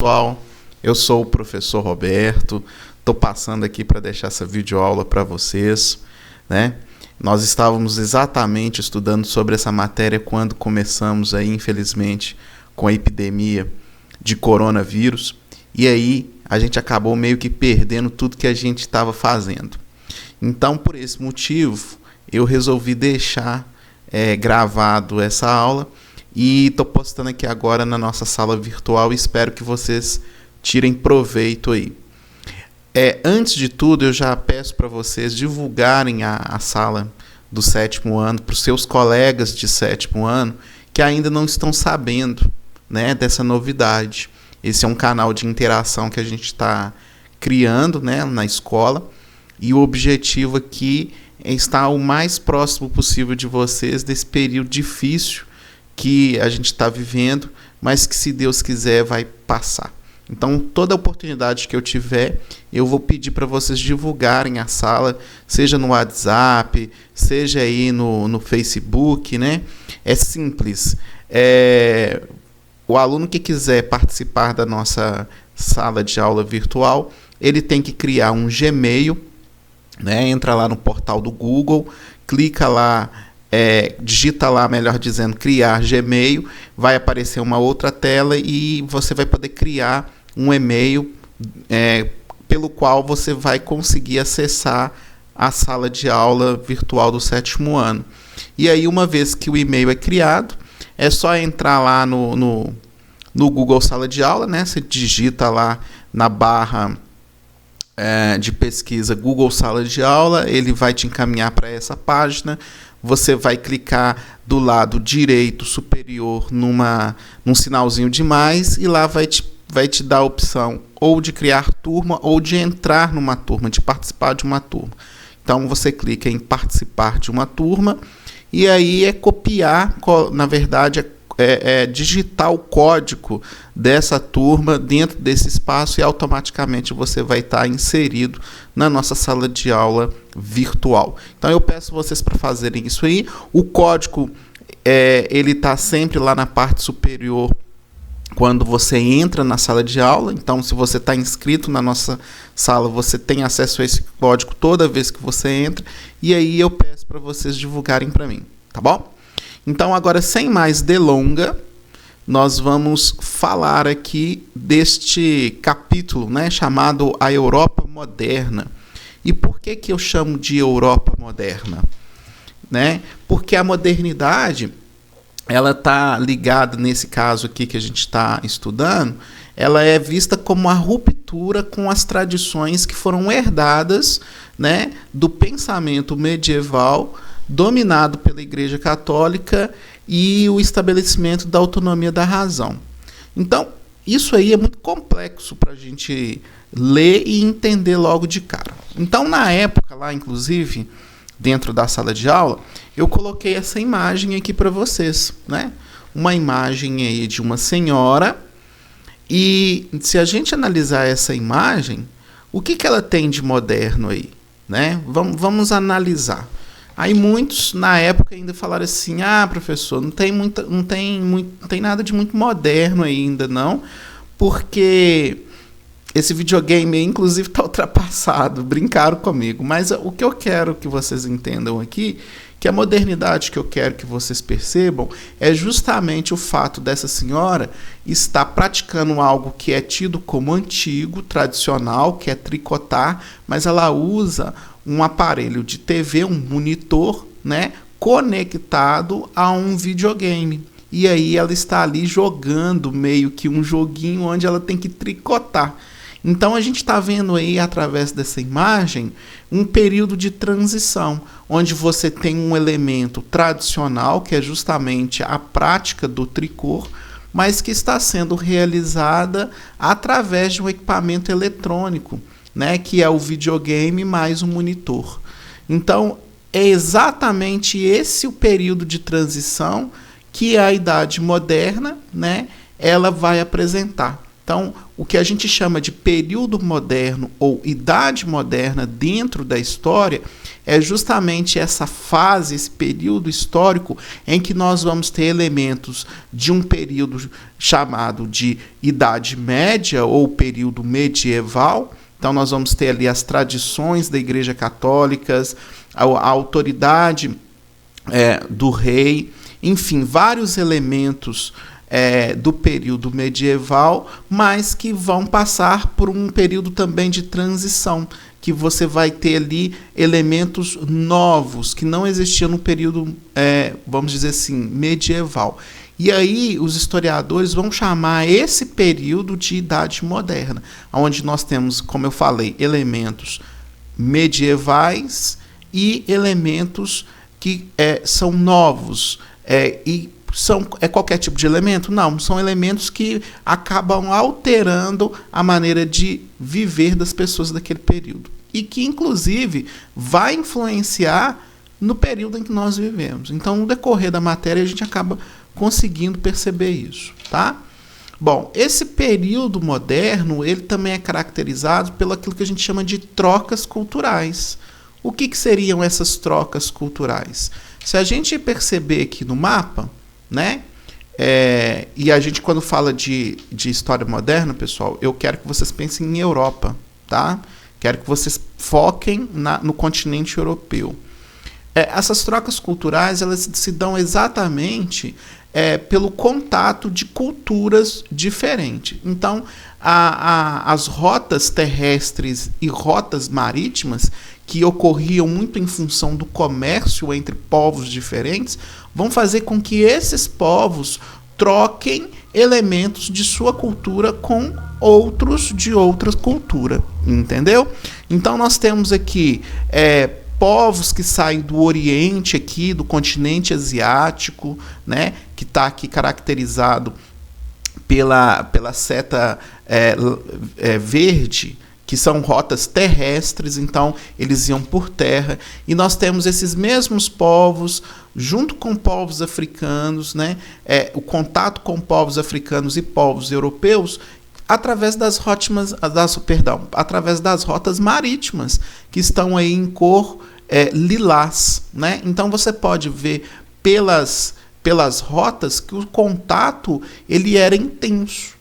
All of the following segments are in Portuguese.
Pessoal, eu sou o professor Roberto, estou passando aqui para deixar essa videoaula para vocês, né? Nós estávamos exatamente estudando sobre essa matéria quando começamos aí, infelizmente, com a epidemia de coronavírus, e aí a gente acabou meio que perdendo tudo que a gente estava fazendo. Então, por esse motivo, eu resolvi deixar gravado essa aula e estou postando aqui agora na nossa sala virtual e espero que vocês tirem proveito aí. Antes de tudo, eu já peço para vocês divulgarem a sala do 7º ano para os seus colegas de 7º ano que ainda não estão sabendo, né, dessa novidade. Esse é um canal de interação que a gente está criando, né, na escola, e o objetivo aqui é estar o mais próximo possível de vocês desse período difícil que a gente está vivendo, mas que, se Deus quiser, vai passar. Então, toda oportunidade que eu tiver, eu vou pedir para vocês divulgarem a sala, seja no WhatsApp, seja aí no Facebook, né? É simples. O aluno que quiser participar da nossa sala de aula virtual, ele tem que criar um Gmail, né? Entra lá no portal do Google, clica lá, digita lá, melhor dizendo, criar Gmail, vai aparecer uma outra tela e você vai poder criar um e-mail pelo qual você vai conseguir acessar a sala de aula virtual do 7º ano. E aí, uma vez que o e-mail é criado, é só entrar lá no Google Sala de Aula, né? Você digita lá na barra de pesquisa Google Sala de Aula, ele vai te encaminhar para essa página. Você vai clicar do lado direito superior num sinalzinho de mais e lá vai te dar a opção ou de criar turma ou de entrar numa turma, de participar de uma turma. Então você clica em participar de uma turma e aí copiar, na verdade digitar o código dessa turma dentro desse espaço e automaticamente você vai estar inserido na nossa sala de aula virtual. Então eu peço vocês para fazerem isso aí. O código ele está sempre lá na parte superior quando você entra na sala de aula. Então, se você está inscrito na nossa sala, você tem acesso a esse código toda vez que você entra. E aí eu peço para vocês divulgarem para mim, tá bom? Então, agora, sem mais delonga, nós vamos falar aqui deste capítulo, né, chamado A Europa Moderna. E por que eu chamo de Europa Moderna? Né? Porque a modernidade, ela está ligada, nesse caso aqui que a gente está estudando, ela é vista como a ruptura com as tradições que foram herdadas, né, do pensamento medieval dominado pela Igreja Católica e o estabelecimento da autonomia da razão. Então, isso aí é muito complexo para a gente ler e entender logo de cara. Então, na época lá, inclusive, dentro da sala de aula, eu coloquei essa imagem aqui para vocês, né? Uma imagem aí de uma senhora, e se a gente analisar essa imagem, o que ela tem de moderno aí, né? Vamos analisar. Aí muitos, na época, ainda falaram assim, professor, não tem nada de muito moderno ainda, não, porque esse videogame aí, inclusive, está ultrapassado, brincaram comigo. Mas o que eu quero que vocês entendam aqui, que a modernidade que eu quero que vocês percebam, é justamente o fato dessa senhora estar praticando algo que é tido como antigo, tradicional, que é tricotar, mas ela usa um aparelho de TV, um monitor, né, conectado a um videogame. E aí ela está ali jogando meio que um joguinho onde ela tem que tricotar. Então a gente está vendo aí, através dessa imagem, um período de transição, onde você tem um elemento tradicional, que é justamente a prática do tricô, mas que está sendo realizada através de um equipamento eletrônico, né, que é o videogame mais um monitor. Então, é exatamente esse o período de transição que a idade moderna, né, ela vai apresentar. Então, o que a gente chama de período moderno ou idade moderna dentro da história é justamente essa fase, esse período histórico em que nós vamos ter elementos de um período chamado de Idade Média ou período medieval. Então nós vamos ter ali as tradições da Igreja Católica, a autoridade do rei, enfim, vários elementos do período medieval, mas que vão passar por um período também de transição, que você vai ter ali elementos novos que não existiam no período, vamos dizer assim, medieval. E aí os historiadores vão chamar esse período de Idade Moderna, onde nós temos, como eu falei, elementos medievais e elementos que são novos. E é qualquer tipo de elemento? Não, são elementos que acabam alterando a maneira de viver das pessoas daquele período. E que, inclusive, vai influenciar no período em que nós vivemos. Então, no decorrer da matéria, a gente acaba conseguindo perceber isso, tá? Bom, esse período moderno, ele também é caracterizado pelo aquilo que a gente chama de trocas culturais. O que seriam essas trocas culturais? Se a gente perceber aqui no mapa, né? E a gente, quando fala de história moderna, pessoal, eu quero que vocês pensem em Europa, tá? Quero que vocês foquem no continente europeu. Essas trocas culturais, elas se dão exatamente pelo contato de culturas diferentes. Então, as rotas terrestres e rotas marítimas, que ocorriam muito em função do comércio entre povos diferentes, vão fazer com que esses povos troquem elementos de sua cultura com outros de outra cultura, entendeu? Então nós temos aqui povos que saem do Oriente, aqui do continente asiático, né, que está aqui caracterizado pela seta verde, que são rotas terrestres, então eles iam por terra. E nós temos esses mesmos povos, junto com povos africanos, né, o contato com povos africanos e povos europeus, através através das rotas marítimas, que estão aí em cor lilás, né? Então você pode ver pelas rotas que o contato ele era intenso,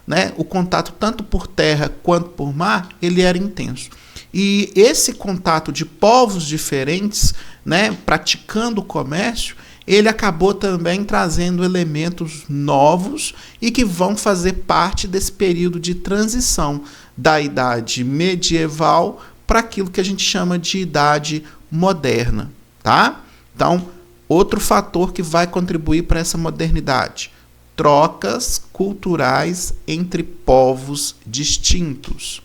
né? O contato tanto por terra quanto por mar ele era intenso. E esse contato de povos diferentes, né, praticando o comércio, ele acabou também trazendo elementos novos e que vão fazer parte desse período de transição da idade medieval para aquilo que a gente chama de idade moderna, tá? Então, outro fator que vai contribuir para essa modernidade: trocas culturais entre povos distintos.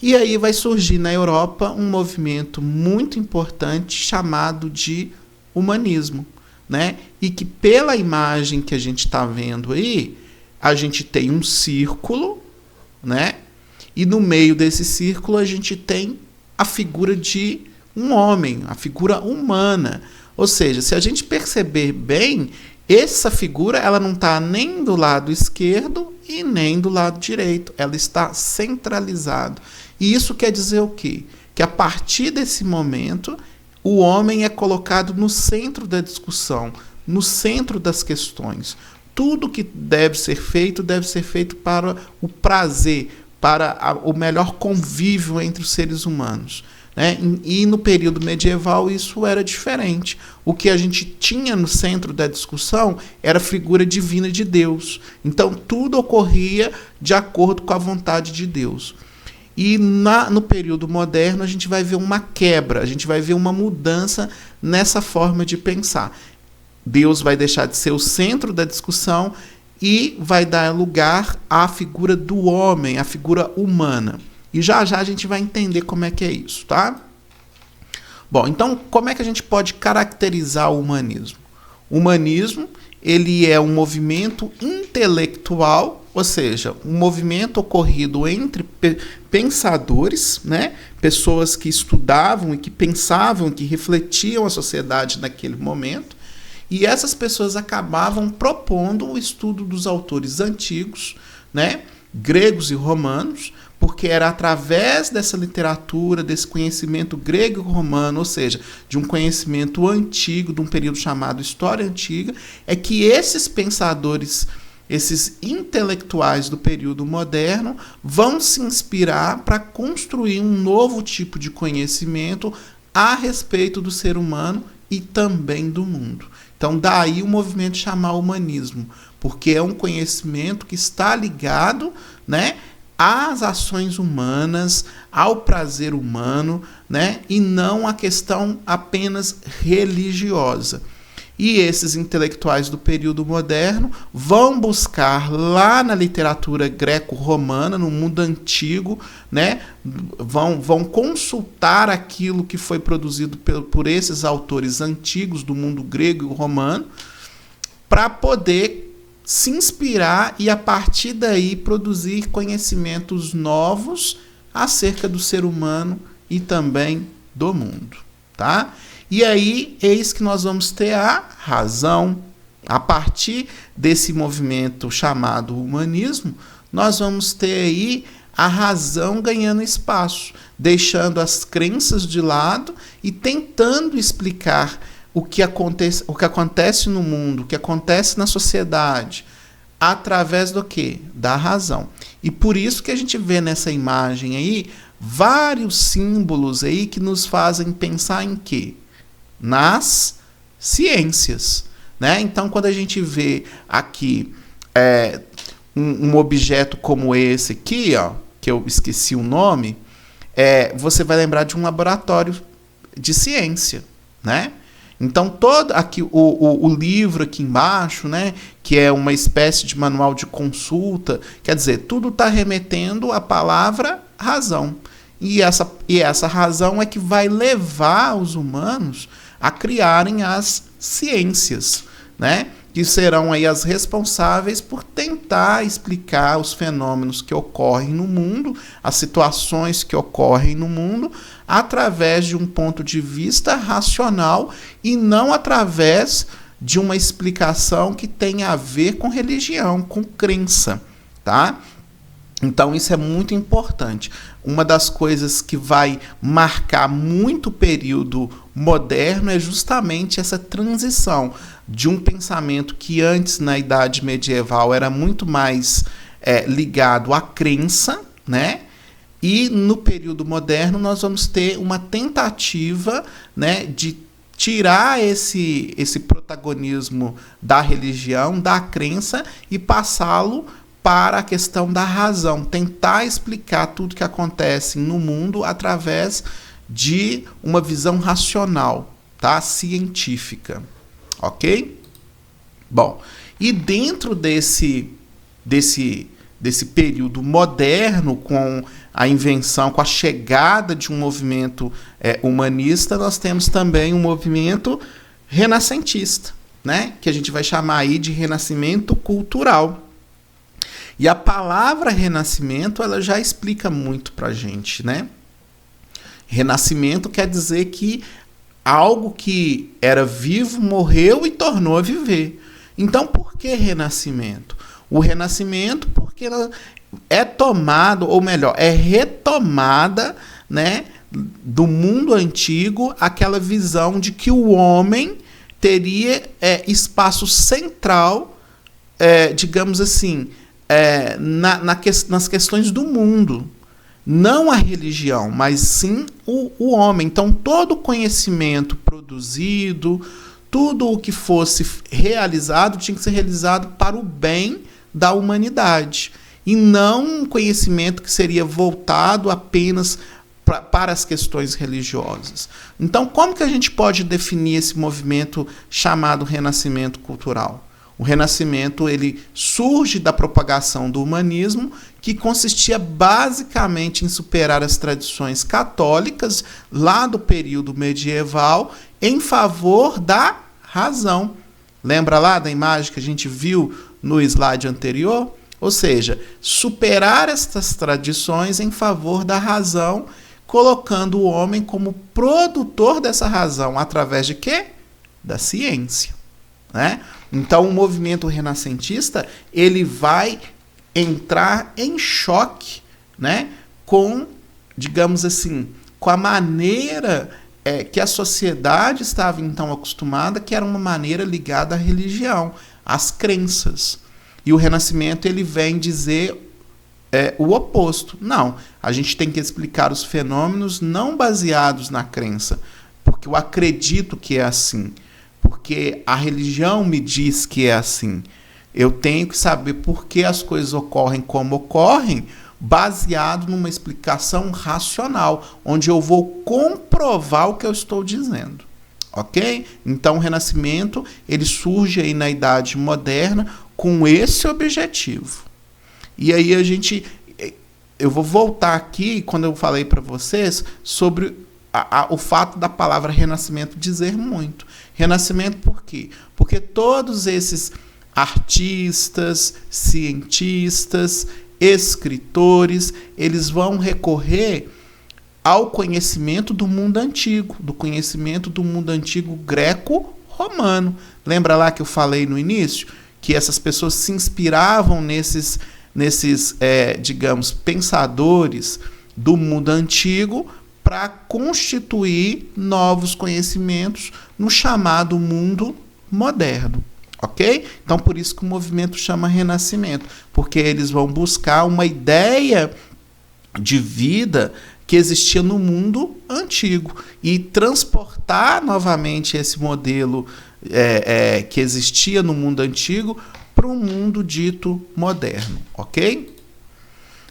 E aí vai surgir na Europa um movimento muito importante chamado de humanismo, né? E que pela imagem que a gente está vendo aí, a gente tem um círculo, né? E no meio desse círculo a gente tem a figura de um homem, a figura humana. Ou seja, se a gente perceber bem, essa figura ela não está nem do lado esquerdo e nem do lado direito. Ela está centralizada. E isso quer dizer o quê? Que a partir desse momento, o homem é colocado no centro da discussão, no centro das questões. Tudo que deve ser feito para o prazer, para o melhor convívio entre os seres humanos, né? E no período medieval isso era diferente. O que a gente tinha no centro da discussão era a figura divina de Deus. Então tudo ocorria de acordo com a vontade de Deus. E no período moderno a gente vai ver uma quebra, a gente vai ver uma mudança nessa forma de pensar. Deus vai deixar de ser o centro da discussão e vai dar lugar à figura do homem, à figura humana. E já já a gente vai entender como é que é isso, tá? Bom, então como é que a gente pode caracterizar o humanismo? O humanismo, ele é um movimento intelectual, ou seja, um movimento ocorrido entre pensadores, né? Pessoas que estudavam e que pensavam, que refletiam a sociedade naquele momento, e essas pessoas acabavam propondo o estudo dos autores antigos, né? Gregos e romanos, porque porque era através dessa literatura, desse conhecimento grego e romano, ou seja, de um conhecimento antigo, de um período chamado História Antiga, é que esses pensadores, esses intelectuais do período moderno, vão se inspirar para construir um novo tipo de conhecimento a respeito do ser humano e também do mundo. Então, daí o movimento chamar humanismo, porque é um conhecimento que está ligado, né, às ações humanas, ao prazer humano, né, e não à questão apenas religiosa. E esses intelectuais do período moderno vão buscar lá na literatura greco-romana, no mundo antigo, né, vão consultar aquilo que foi produzido por esses autores antigos do mundo grego e romano, para poder se inspirar e, a partir daí, produzir conhecimentos novos acerca do ser humano e também do mundo, tá? E aí, eis que nós vamos ter a razão. A partir desse movimento chamado humanismo, nós vamos ter aí a razão ganhando espaço, deixando as crenças de lado e tentando explicar o que acontece no mundo, o que acontece na sociedade, através do quê? Da razão. E por isso que a gente vê nessa imagem aí vários símbolos aí que nos fazem pensar em quê? Nas ciências, né? Então, quando a gente vê aqui um objeto como esse aqui, ó, que eu esqueci o nome, você vai lembrar de um laboratório de ciência, né? Então, todo aqui o livro aqui embaixo, né, que é uma espécie de manual de consulta, quer dizer, tudo está remetendo à palavra razão. E essa razão é que vai levar os humanos a criarem as ciências, né, que serão aí as responsáveis por tentar explicar os fenômenos que ocorrem no mundo, as situações que ocorrem no mundo, através de um ponto de vista racional e não através de uma explicação que tenha a ver com religião, com crença, tá? Então, isso é muito importante. Uma das coisas que vai marcar muito o período moderno é justamente essa transição de um pensamento que antes, na Idade Medieval, era muito mais ligado à crença, né? E no período moderno nós vamos ter uma tentativa, né, de tirar esse protagonismo da religião, da crença, e passá-lo para a questão da razão, tentar explicar tudo que acontece no mundo através de uma visão racional, tá? Científica, ok? Bom, e dentro desse período moderno, com a invenção, com a chegada de um movimento humanista, nós temos também um movimento renascentista, né? Que a gente vai chamar aí de renascimento cultural. E a palavra renascimento, ela já explica muito para a gente, né? Renascimento quer dizer que algo que era vivo morreu e tornou a viver. Então, por que renascimento? O renascimento porque é tomado, ou melhor, é retomada, né, do mundo antigo, aquela visão de que o homem teria espaço central, digamos assim, nas questões do mundo. Não a religião, mas sim o homem. Então, todo conhecimento produzido, tudo o que fosse realizado, tinha que ser realizado para o bem da humanidade. E não um conhecimento que seria voltado apenas para as questões religiosas. Então, como que a gente pode definir esse movimento chamado renascimento cultural? O Renascimento ele surge da propagação do humanismo, que consistia basicamente em superar as tradições católicas lá do período medieval em favor da razão. Lembra lá da imagem que a gente viu no slide anterior? Ou seja, superar estas tradições em favor da razão, colocando o homem como produtor dessa razão através de quê? Da ciência, né? Então, o movimento renascentista ele vai entrar em choque, né, com, digamos assim, com a maneira que a sociedade estava então acostumada, que era uma maneira ligada à religião, às crenças. E o Renascimento ele vem dizer o oposto. Não, a gente tem que explicar os fenômenos não baseados na crença, porque eu acredito que é assim, porque a religião me diz que é assim. Eu tenho que saber por que as coisas ocorrem como ocorrem, baseado numa explicação racional, onde eu vou comprovar o que eu estou dizendo. Ok? Então o Renascimento ele surge aí na Idade Moderna com esse objetivo. E aí eu vou voltar aqui, quando eu falei para vocês, sobre o fato da palavra renascimento dizer muito. Renascimento por quê? Porque todos esses artistas, cientistas, escritores, eles vão recorrer ao conhecimento do mundo antigo, do conhecimento do mundo antigo greco-romano. Lembra lá que eu falei no início? Que essas pessoas se inspiravam nesses digamos, pensadores do mundo antigo para constituir novos conhecimentos no chamado mundo moderno. Ok? Então, por isso que o movimento chama Renascimento, porque eles vão buscar uma ideia de vida que existia no mundo antigo e transportar novamente esse modelo que existia no mundo antigo para um mundo dito moderno, ok?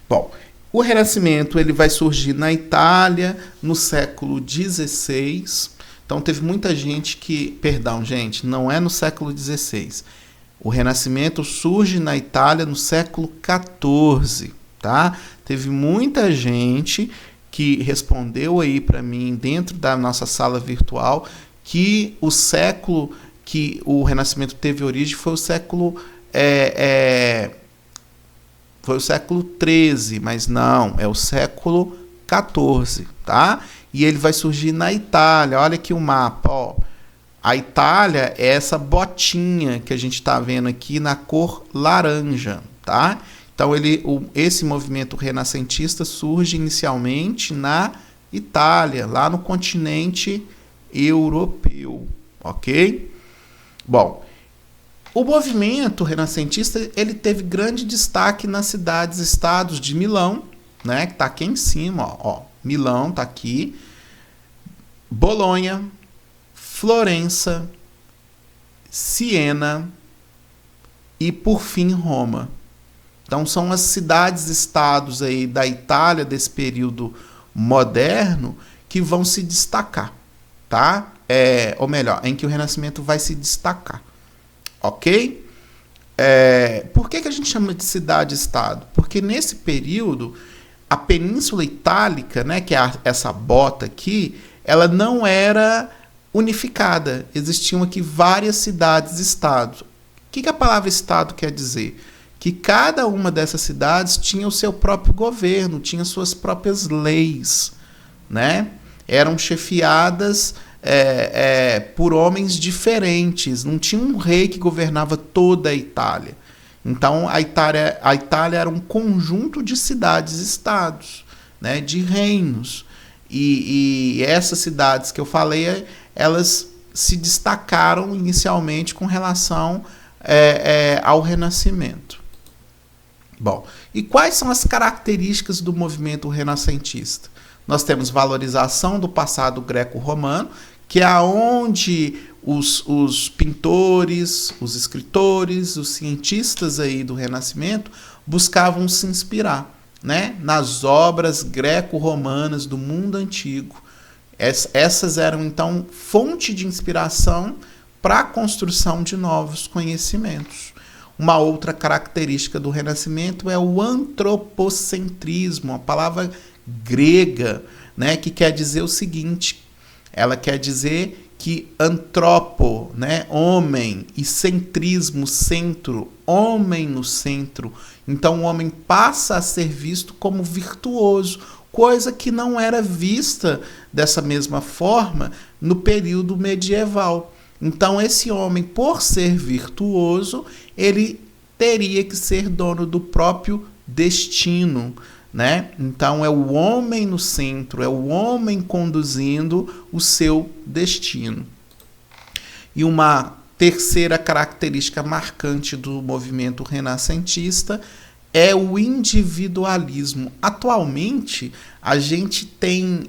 Bom, o Renascimento ele vai surgir na Itália no século XVI. Então teve muita gente que... Perdão, gente, não é no século XVI. O Renascimento surge na Itália no século XIV, tá? Teve muita gente que respondeu aí para mim dentro da nossa sala virtual que o século que o Renascimento teve origem foi o século XIII, mas não, é o século XIV, tá? E ele vai surgir na Itália. Olha aqui o mapa, ó. A Itália é essa botinha que a gente está vendo aqui na cor laranja, tá? Então esse movimento renascentista surge inicialmente na Itália, lá no continente europeu, ok? Bom, o movimento renascentista ele teve grande destaque nas cidades-estados de Milão, né, que está aqui em cima, ó. Milão está aqui, Bolonha, Florença, Siena e, por fim, Roma. Então, são as cidades-estados aí da Itália desse período moderno que vão se destacar, tá? Ou melhor, em que o Renascimento vai se destacar. Ok? Por que a gente chama de cidade-estado? Porque nesse período, a Península Itálica, né, que é essa bota aqui, ela não era unificada. Existiam aqui várias cidades-estados. O que a palavra estado quer dizer? Que cada uma dessas cidades tinha o seu próprio governo, tinha suas próprias leis, né? Eram chefiadas por homens diferentes. Não tinha um rei que governava toda a Itália. Então, a Itália era um conjunto de cidades-estados, né, de reinos. E essas cidades que eu falei, elas se destacaram inicialmente com relação ao Renascimento. Bom, e quais são as características do movimento renascentista? Nós temos valorização do passado greco-romano, que é onde os pintores, os escritores, os cientistas aí do Renascimento buscavam se inspirar, né, nas obras greco-romanas do mundo antigo. Essas eram, então, fonte de inspiração para a construção de novos conhecimentos. Uma outra característica do Renascimento é o antropocentrismo, a palavra grega, né, que quer dizer o seguinte: ela quer dizer que antropo, né, homem, e centrismo, centro, homem no centro. Então o homem passa a ser visto como virtuoso, coisa que não era vista dessa mesma forma no período medieval. Então esse homem, por ser virtuoso, ele teria que ser dono do próprio destino, né? Então é o homem no centro, é o homem conduzindo o seu destino. E uma terceira característica marcante do movimento renascentista é o individualismo. Atualmente, a gente tem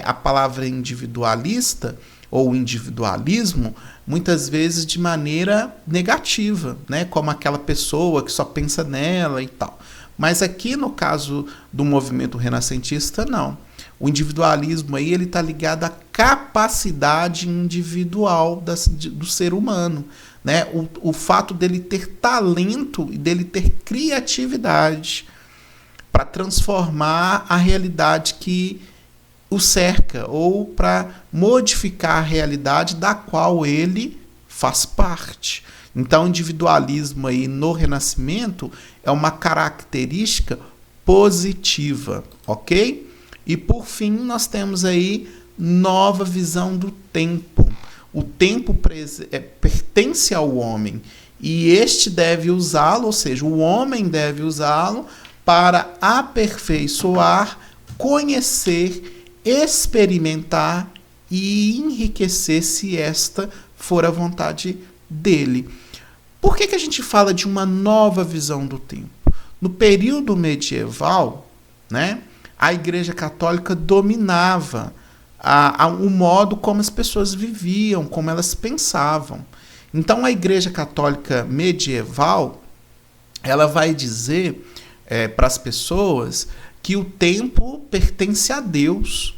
a palavra individualista ou individualismo muitas vezes de maneira negativa, né? Como aquela pessoa que só pensa nela e tal. Mas aqui no caso do movimento renascentista, não. O individualismo aí ele está ligado à capacidade individual do ser humano, né? O fato dele ter talento e dele ter criatividade para transformar a realidade que o cerca ou para modificar a realidade da qual ele faz parte. Então, o individualismo aí no Renascimento é uma característica positiva, ok? E por fim, nós temos aí nova visão do tempo. O tempo pertence ao homem e este deve usá-lo, ou seja, o homem deve usá-lo para aperfeiçoar, conhecer, experimentar e enriquecer se esta for a vontade dele. Por que a gente fala de uma nova visão do tempo? No período medieval, né, a Igreja Católica dominava o modo como as pessoas viviam, como elas pensavam. Então, a Igreja Católica medieval, ela vai dizer para as pessoas que o tempo pertence a Deus,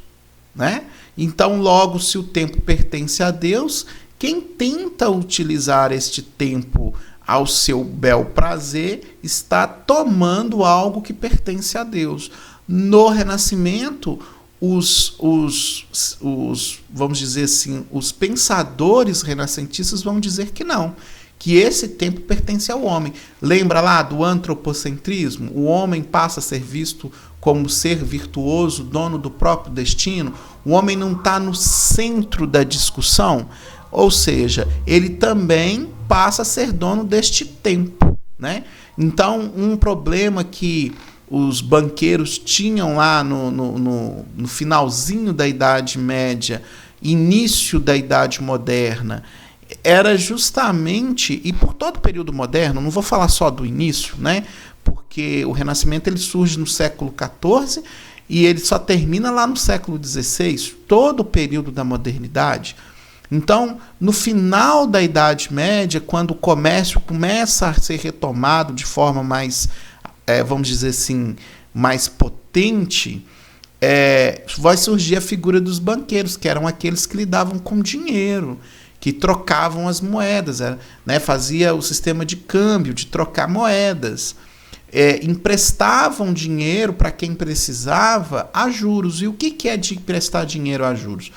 né? Então, logo, se o tempo pertence a Deus, quem tenta utilizar este tempo ao seu bel prazer está tomando algo que pertence a Deus. No Renascimento, vamos dizer assim, os pensadores renascentistas vão dizer que não, que esse tempo pertence ao homem. Lembra lá do antropocentrismo? O homem passa a ser visto como ser virtuoso, dono do próprio destino. O homem não está no centro da discussão, ou seja, ele também passa a ser dono deste tempo, né? Então, um problema que os banqueiros tinham lá no finalzinho da Idade Média, início da Idade Moderna, era justamente, e por todo o período moderno, não vou falar só do início, né? Porque o Renascimento ele surge no século XIV e ele só termina lá no século XVI, todo o período da modernidade. Então, no final da Idade Média, quando o comércio começa a ser retomado de forma mais, vamos dizer assim, mais potente, vai surgir a figura dos banqueiros, que eram aqueles que lidavam com dinheiro, que trocavam as moedas, né? Fazia o sistema de câmbio, de trocar moedas, emprestavam dinheiro para quem precisava a juros. E o que é de emprestar dinheiro a juros?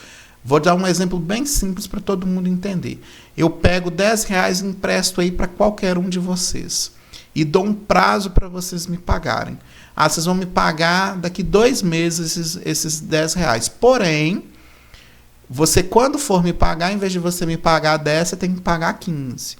Vou dar um exemplo bem simples para todo mundo entender. Eu pego R$10 e empresto aí para qualquer um de vocês. E dou um prazo para vocês me pagarem. Vocês vão me pagar daqui 2 meses esses R$10. Porém, você quando for me pagar, em vez de você me pagar 10, você tem que pagar 15.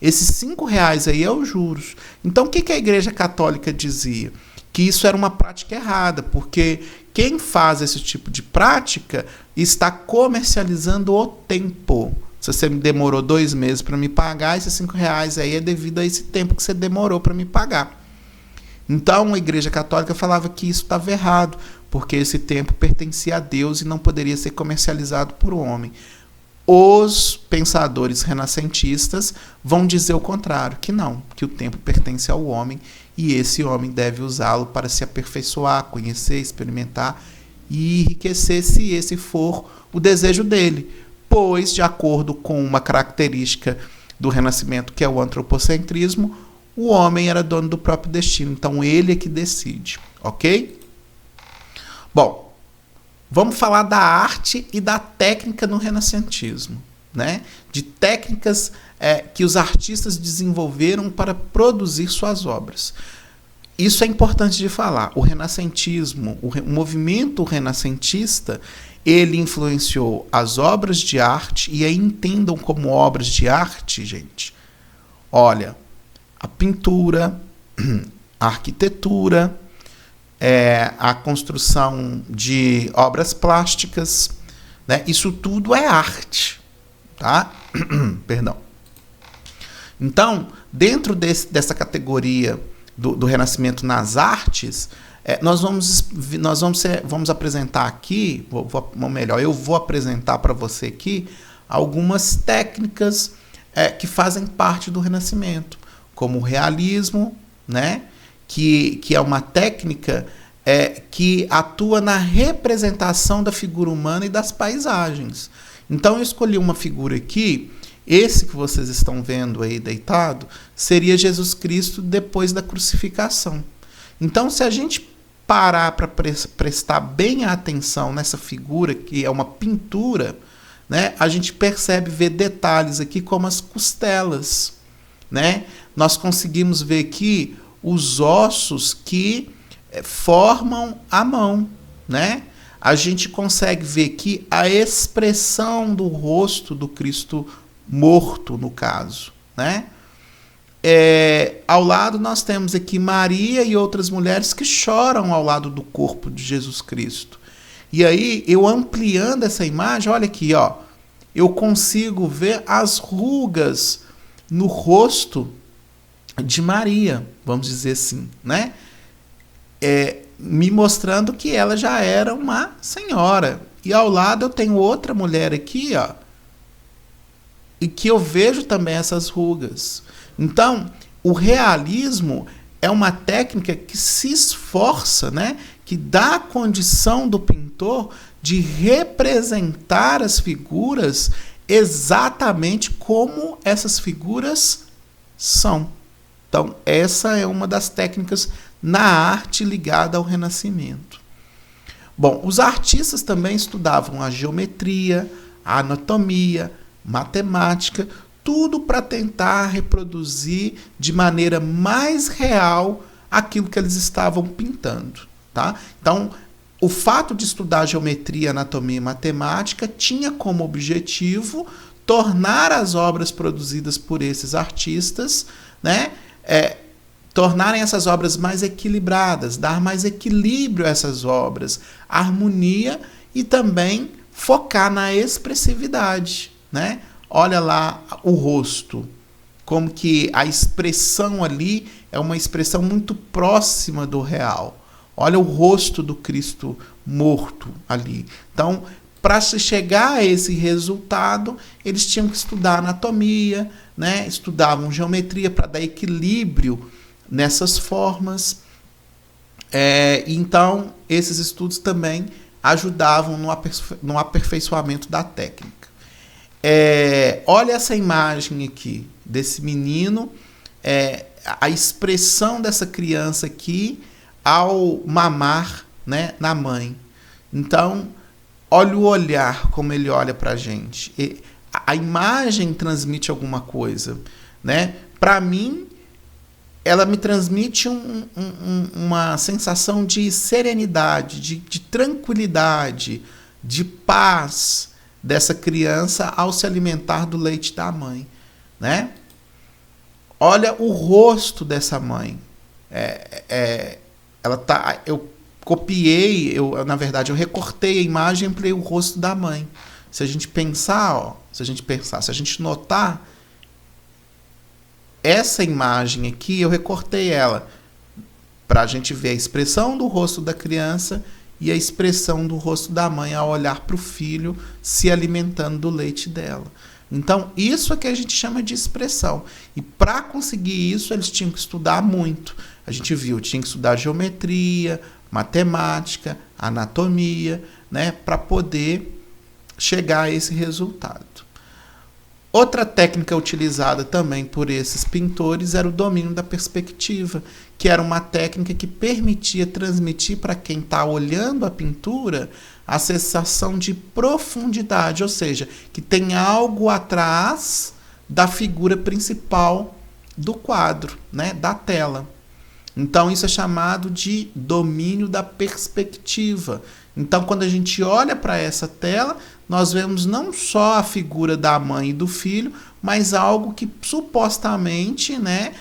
Esses R$5 aí é os juros. Então, o que a Igreja Católica dizia? Que isso era uma prática errada, porque quem faz esse tipo de prática está comercializando o tempo. Se você me demorou 2 meses para me pagar, esses R$5 aí é devido a esse tempo que você demorou para me pagar. Então, a Igreja Católica falava que isso estava errado, porque esse tempo pertencia a Deus e não poderia ser comercializado por homem. Os pensadores renascentistas vão dizer o contrário, que não, que o tempo pertence ao homem e esse homem deve usá-lo para se aperfeiçoar, conhecer, experimentar e enriquecer, se esse for o desejo dele. Pois, de acordo com uma característica do Renascimento, que é o antropocentrismo, o homem era dono do próprio destino, então ele é que decide, ok? Bom, vamos falar da arte e da técnica no renascentismo, né? De técnicas que os artistas desenvolveram para produzir suas obras. Isso é importante de falar. O renascentismo, o movimento renascentista, ele influenciou as obras de arte, e aí entendam como obras de arte, gente. Olha, a pintura, a arquitetura, a construção de obras plásticas, né? Isso tudo é arte, tá? Perdão. Então, dentro dessa categoria do Renascimento nas artes, nós vamos apresentar aqui, ou melhor, eu vou apresentar para você aqui algumas técnicas que fazem parte do Renascimento, como o realismo, né? Que é uma técnica que atua na representação da figura humana e das paisagens. Então eu escolhi uma figura aqui, esse que vocês estão vendo aí deitado, seria Jesus Cristo depois da crucificação. Então, se a gente parar para prestar bem atenção nessa figura, que é uma pintura, né, a gente ver detalhes aqui como as costelas, né? Nós conseguimos ver aqui os ossos que formam a mão, né? A gente consegue ver aqui a expressão do rosto do Cristo morto, no caso, né? Ao lado nós temos aqui Maria e outras mulheres que choram ao lado do corpo de Jesus Cristo. E aí, eu ampliando essa imagem, olha aqui, ó, eu consigo ver as rugas no rosto de Maria, vamos dizer assim, né? Me mostrando que ela já era uma senhora. E ao lado eu tenho outra mulher aqui, ó, e que eu vejo também essas rugas. Então, o realismo é uma técnica que se esforça, né, que dá a condição do pintor de representar as figuras exatamente como essas figuras são. Então, essa é uma das técnicas na arte ligada ao Renascimento. Bom, os artistas também estudavam a geometria, a anatomia, matemática, tudo para tentar reproduzir de maneira mais real aquilo que eles estavam pintando, tá? Então, o fato de estudar geometria, anatomia e matemática tinha como objetivo tornar as obras produzidas por esses artistas, né, tornarem essas obras mais equilibradas, dar mais equilíbrio a essas obras, harmonia e também focar na expressividade, né? Olha lá o rosto, como que a expressão ali é uma expressão muito próxima do real. Olha o rosto do Cristo morto ali. Então, para se chegar a esse resultado, eles tinham que estudar anatomia, né? Estudavam geometria para dar equilíbrio nessas formas. Então, esses estudos também ajudavam no aperfeiçoamento da técnica. Olha essa imagem aqui desse menino, a expressão dessa criança aqui ao mamar, né, na mãe. Então, olha o olhar, como ele olha para a gente. A imagem transmite alguma coisa, né? Para mim, ela me transmite uma sensação de serenidade, de tranquilidade, de paz dessa criança ao se alimentar do leite da mãe, né? Olha o rosto dessa mãe. Eu copiei, na verdade, eu recortei a imagem e ampliei o rosto da mãe. Se a gente pensar, se a gente notar, essa imagem aqui, eu recortei ela para a gente ver a expressão do rosto da criança e a expressão do rosto da mãe ao olhar para o filho se alimentando do leite dela. Então, isso é que a gente chama de expressão. E para conseguir isso, eles tinham que estudar muito. A gente viu, tinha que estudar geometria, matemática, anatomia, né, para poder chegar a esse resultado. Outra técnica utilizada também por esses pintores era o domínio da perspectiva, que era uma técnica que permitia transmitir para quem está olhando a pintura a sensação de profundidade, ou seja, que tem algo atrás da figura principal do quadro, né, da tela. Então, isso é chamado de domínio da perspectiva. Então, quando a gente olha para essa tela, nós vemos não só a figura da mãe e do filho, mas algo que supostamente, né,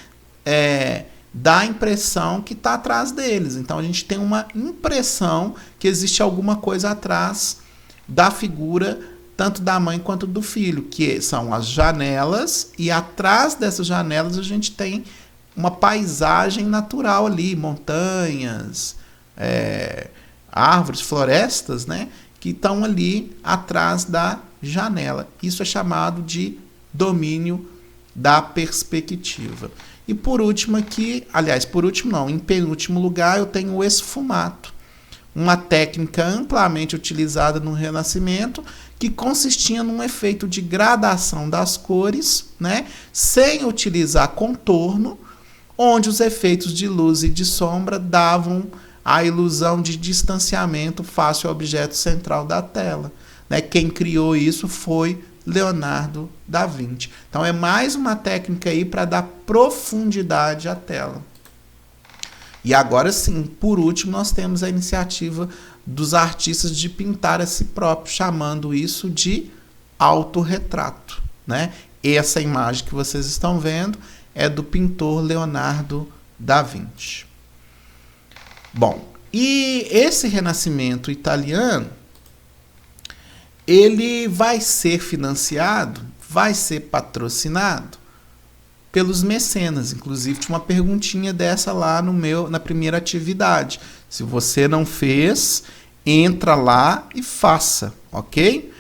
dá a impressão que está atrás deles. Então a gente tem uma impressão que existe alguma coisa atrás da figura, tanto da mãe quanto do filho, que são as janelas, e atrás dessas janelas a gente tem uma paisagem natural ali, montanhas, árvores, florestas, né, que estão ali atrás da janela. Isso é chamado de domínio da perspectiva. E por último aqui, aliás, por último não, em penúltimo lugar eu tenho o esfumato, uma técnica amplamente utilizada no Renascimento, que consistia num efeito de gradação das cores, né, sem utilizar contorno, onde os efeitos de luz e de sombra davam a ilusão de distanciamento face ao objeto central da tela. Né? Quem criou isso foi Leonardo da Vinci. Então é mais uma técnica aí para dar profundidade à tela. E agora sim, por último, nós temos a iniciativa dos artistas de pintar a si próprio, chamando isso de autorretrato. Né? Essa imagem que vocês estão vendo é do pintor Leonardo da Vinci. Bom, e esse Renascimento italiano, ele vai ser financiado, vai ser patrocinado pelos mecenas. Inclusive, tinha uma perguntinha dessa lá na primeira atividade. Se você não fez, entra lá e faça, ok?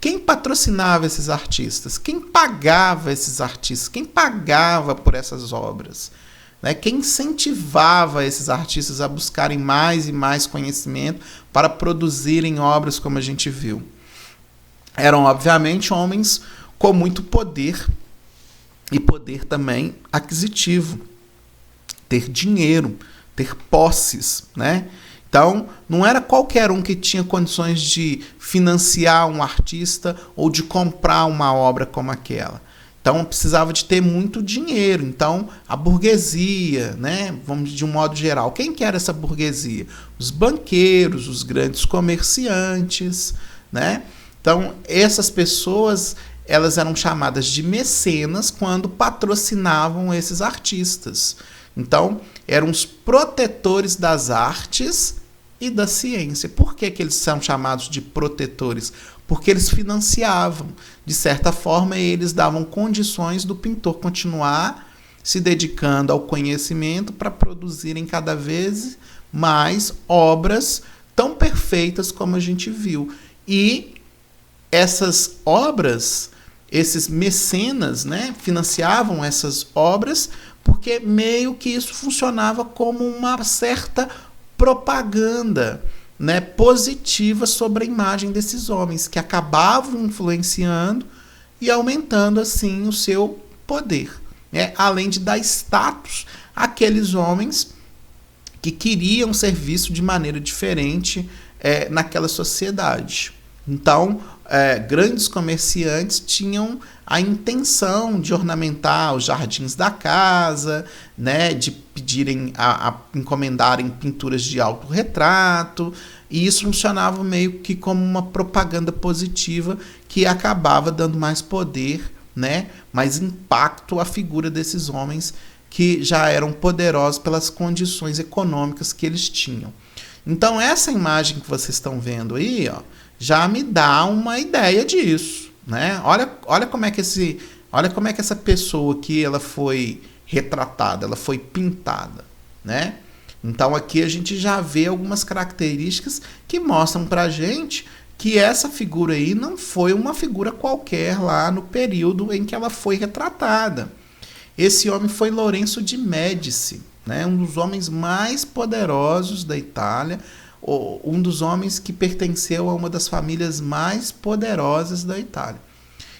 Quem patrocinava esses artistas? Quem pagava esses artistas? Quem pagava por essas obras? Né? Quem incentivava esses artistas a buscarem mais e mais conhecimento para produzirem obras como a gente viu? Eram, obviamente, homens com muito poder e poder também aquisitivo. Ter dinheiro, ter posses, né? Então, não era qualquer um que tinha condições de financiar um artista ou de comprar uma obra como aquela. Então, precisava de ter muito dinheiro. Então, a burguesia, né? Vamos de um modo geral. Quem que era essa burguesia? Os banqueiros, os grandes comerciantes, né? Então, essas pessoas, elas eram chamadas de mecenas quando patrocinavam esses artistas. Então, eram os protetores das artes e da ciência. Por que eles são chamados de protetores? Porque eles financiavam. De certa forma, eles davam condições do pintor continuar se dedicando ao conhecimento para produzirem cada vez mais obras tão perfeitas como a gente viu. E essas obras, esses mecenas, né, financiavam essas obras porque meio que isso funcionava como uma certa propaganda, né, positiva sobre a imagem desses homens, que acabavam influenciando e aumentando assim o seu poder, né, além de dar status àqueles homens que queriam ser vistos de maneira diferente naquela sociedade. Então, grandes comerciantes tinham a intenção de ornamentar os jardins da casa, né, de pedirem a encomendarem pinturas de autorretrato, e isso funcionava meio que como uma propaganda positiva que acabava dando mais poder, né, mais impacto à figura desses homens que já eram poderosos pelas condições econômicas que eles tinham. Então, essa imagem que vocês estão vendo aí, ó, já me dá uma ideia disso, né? Olha como é que essa pessoa aqui ela foi retratada, ela foi pintada, né? Então aqui a gente já vê algumas características que mostram pra gente que essa figura aí não foi uma figura qualquer lá no período em que ela foi retratada. Esse homem foi Lourenço de Médici, né? Um dos homens mais poderosos da Itália, um dos homens que pertenceu a uma das famílias mais poderosas da Itália.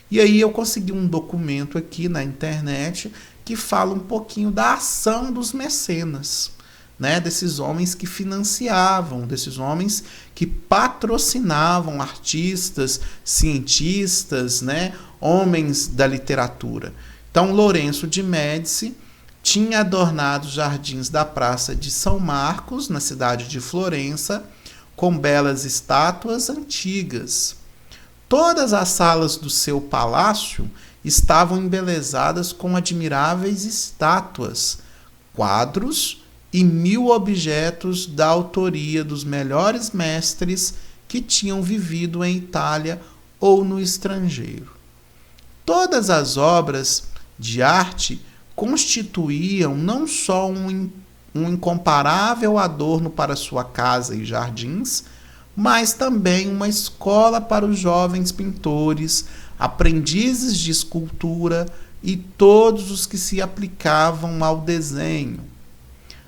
E aí eu consegui um documento aqui na internet que fala um pouquinho da ação dos mecenas, né? Desses homens que financiavam, desses homens que patrocinavam artistas, cientistas, né? Homens da literatura. Então, Lourenço de Médici tinha adornado os jardins da Praça de São Marcos, na cidade de Florença, com belas estátuas antigas. Todas as salas do seu palácio estavam embelezadas com admiráveis estátuas, quadros e 1000 objetos da autoria dos melhores mestres que tinham vivido em Itália ou no estrangeiro. Todas as obras de arte constituíam não só um incomparável adorno para sua casa e jardins, mas também uma escola para os jovens pintores, aprendizes de escultura e todos os que se aplicavam ao desenho.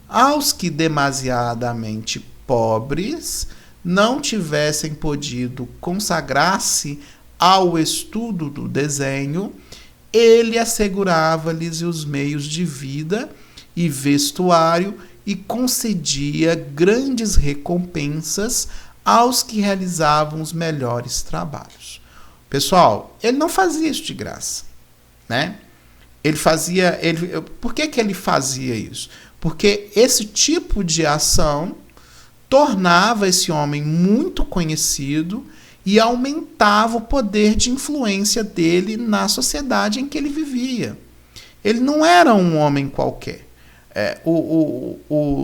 Aos que demasiadamente pobres não tivessem podido consagrar-se ao estudo do desenho, ele assegurava-lhes os meios de vida e vestuário e concedia grandes recompensas aos que realizavam os melhores trabalhos. Pessoal, ele não fazia isso de graça, né? Por que ele fazia isso? Porque esse tipo de ação tornava esse homem muito conhecido e aumentava o poder de influência dele na sociedade em que ele vivia. Ele não era um homem qualquer. O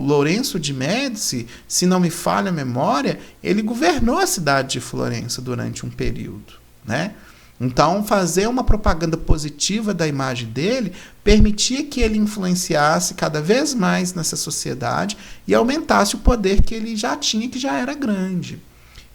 Lourenço de Médici, se não me falha a memória, ele governou a cidade de Florença durante um período, né? Então, fazer uma propaganda positiva da imagem dele permitia que ele influenciasse cada vez mais nessa sociedade e aumentasse o poder que ele já tinha, que já era grande.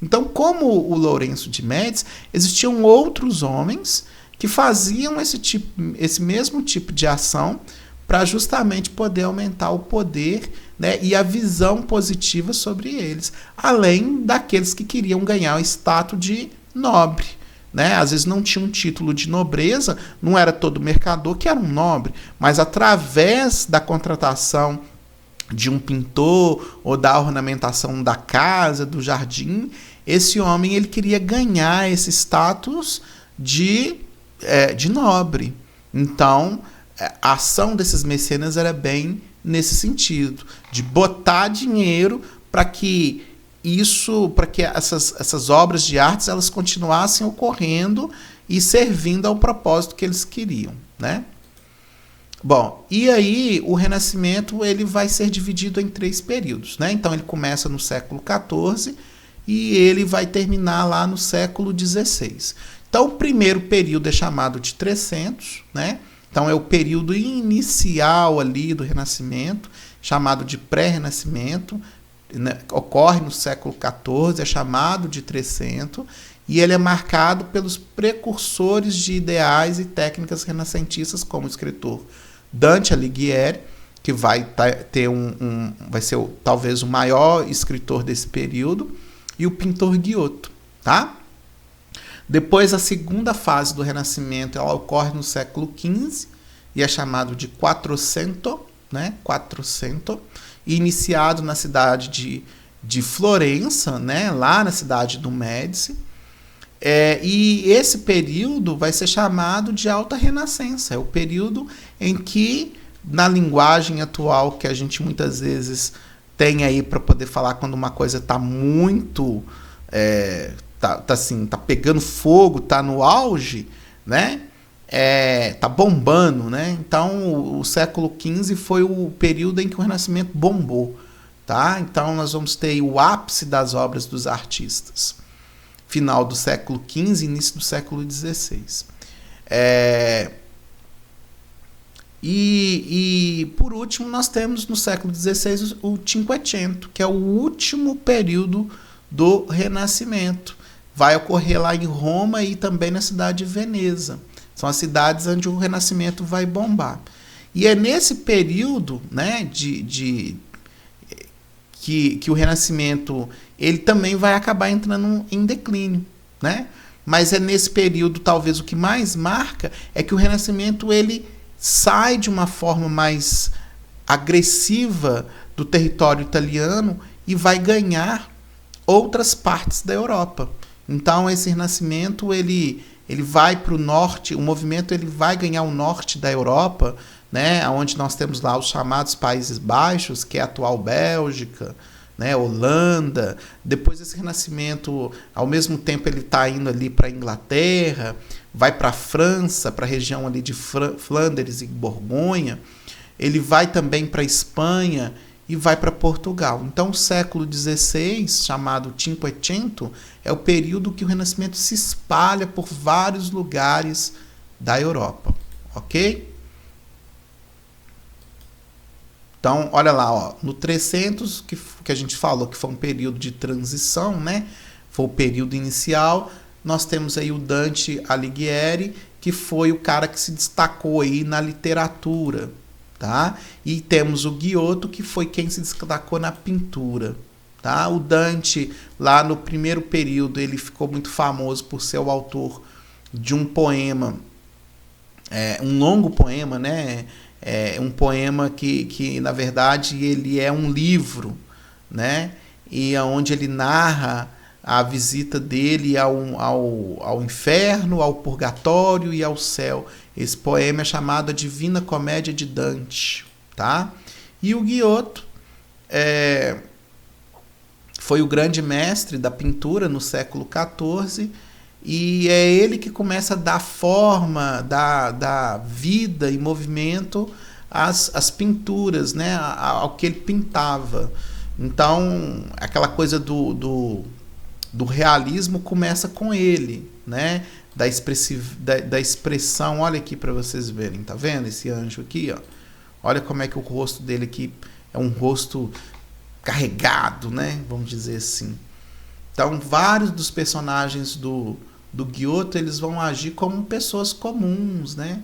Então, como o Lourenço de Médici, existiam outros homens que faziam esse mesmo tipo de ação para justamente poder aumentar o poder, né, e a visão positiva sobre eles, além daqueles que queriam ganhar o status de nobre. Né? Às vezes não tinha um título de nobreza, não era todo mercador que era um nobre, mas através da contratação de um pintor ou da ornamentação da casa, do jardim, esse homem ele queria ganhar esse status de nobre. Então, a ação desses mecenas era bem nesse sentido, de botar dinheiro para que essas obras de artes elas continuassem ocorrendo e servindo ao propósito que eles queriam, né? Bom, e aí o Renascimento ele vai ser dividido em 3 períodos, né? Então ele começa no século XIV e ele vai terminar lá no século XVI. Então o primeiro período é chamado de 300, né? Então é o período inicial ali do Renascimento, chamado de pré-renascimento. Ocorre no século XIV, é chamado de 300, e ele é marcado pelos precursores de ideais e técnicas renascentistas, como o escritor Dante Alighieri, que vai ser talvez o maior escritor desse período, e o pintor Giotto, tá? Depois, a segunda fase do Renascimento ela ocorre no século XV, e é chamado de Quattrocento, né? Quattrocento, iniciado na cidade de Florença, né, lá na cidade do Médici. E esse período vai ser chamado de Alta Renascença. É o período em que, na linguagem atual que a gente muitas vezes tem aí para poder falar quando uma coisa está muito... tá pegando fogo, tá no auge, né? Tá bombando, né? Então o século XV foi o período em que o Renascimento bombou, tá? Então nós vamos ter o ápice das obras dos artistas, final do século XV, início do século XVI. E por último nós temos no século XVI o Cinquecento, que é o último período do Renascimento. Vai ocorrer lá em Roma e também na cidade de Veneza. São as cidades onde o Renascimento vai bombar. E é nesse período, né, que o Renascimento ele também vai acabar entrando em declínio, né? Mas é nesse período, talvez, o que mais marca é que o Renascimento ele sai de uma forma mais agressiva do território italiano e vai ganhar outras partes da Europa. Então, esse Renascimento ele vai para o norte, o movimento ele vai ganhar o norte da Europa, né, onde nós temos lá os chamados Países Baixos, que é a atual Bélgica, né? Holanda. Depois esse Renascimento, ao mesmo tempo ele está indo ali para a Inglaterra, vai para a França, para a região ali de Flandres e Borgonha. Ele vai também para a Espanha e vai para Portugal. Então o século XVI, chamado Cinquecento, é o período que o Renascimento se espalha por vários lugares da Europa, ok? Então, olha lá, ó, no 300, que a gente falou que foi um período de transição, né? Foi o período inicial. Nós temos aí o Dante Alighieri, que foi o cara que se destacou aí na literatura, tá? E temos o Giotto, que foi quem se destacou na pintura, tá? O Dante, lá no primeiro período, ele ficou muito famoso por ser o autor de um poema, um longo poema, né? Um poema que, na verdade, ele é um livro, né? E onde ele narra a visita dele ao inferno, ao purgatório e ao céu. Esse poema é chamado A Divina Comédia de Dante, tá? E o Giotto foi o grande mestre da pintura no século XIV, e é ele que começa a dar forma, dar vida e movimento às pinturas, né? Ao que ele pintava. Então, aquela coisa do realismo começa com ele, né? Da expressão, olha aqui para vocês verem, tá vendo esse anjo aqui, ó? Olha como é que o rosto dele aqui é um rosto carregado, né? Vamos dizer assim. Então, vários dos personagens do Giotto, eles vão agir como pessoas comuns, né?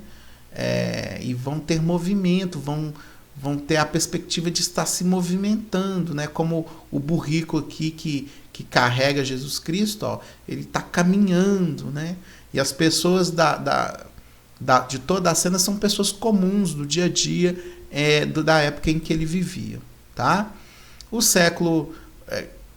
E vão ter movimento, vão ter a perspectiva de estar se movimentando, né? Como o burrico aqui que carrega Jesus Cristo, ó, ele está caminhando, né? E as pessoas de toda a cena são pessoas comuns do dia a dia da época em que ele vivia, tá? O século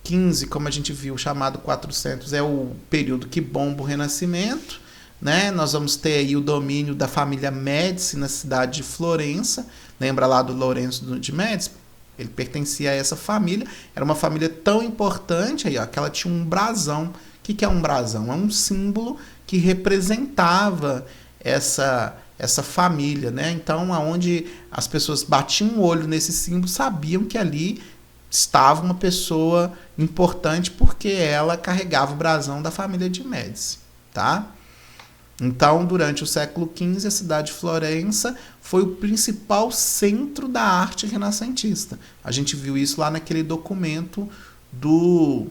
XV, como a gente viu, chamado 400, é o período que bomba o Renascimento, né? Nós vamos ter aí o domínio da família Médici na cidade de Florença. Lembra lá do Lourenço de Médici? Ele pertencia a essa família. Era uma família tão importante aí, ó, que ela tinha um brasão. O que é um brasão? É um símbolo que representava essa família, né? Então, aonde as pessoas batiam o olho nesse símbolo, sabiam que ali estava uma pessoa importante porque ela carregava o brasão da família de Médici, tá? Então, durante o século XV, a cidade de Florença foi o principal centro da arte renascentista. A gente viu isso lá naquele documento do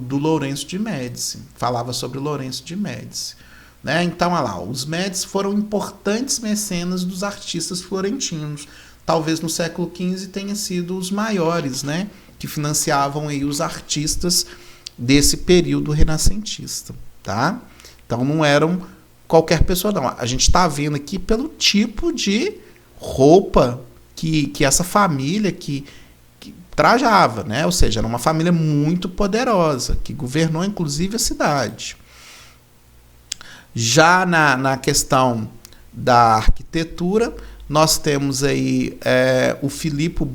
Lourenço de Médici. Falava sobre o Lourenço de Médici, né? Então, olha lá, os Médici foram importantes mecenas dos artistas florentinos. Talvez no século XV tenham sido os maiores, né? Que financiavam aí os artistas desse período renascentista, tá? Então, não eram qualquer pessoa, não. A gente está vendo aqui pelo tipo de roupa que essa família que trajava, né? Ou seja, era uma família muito poderosa, que governou inclusive a cidade. Já na questão da arquitetura, nós temos aí o Filippo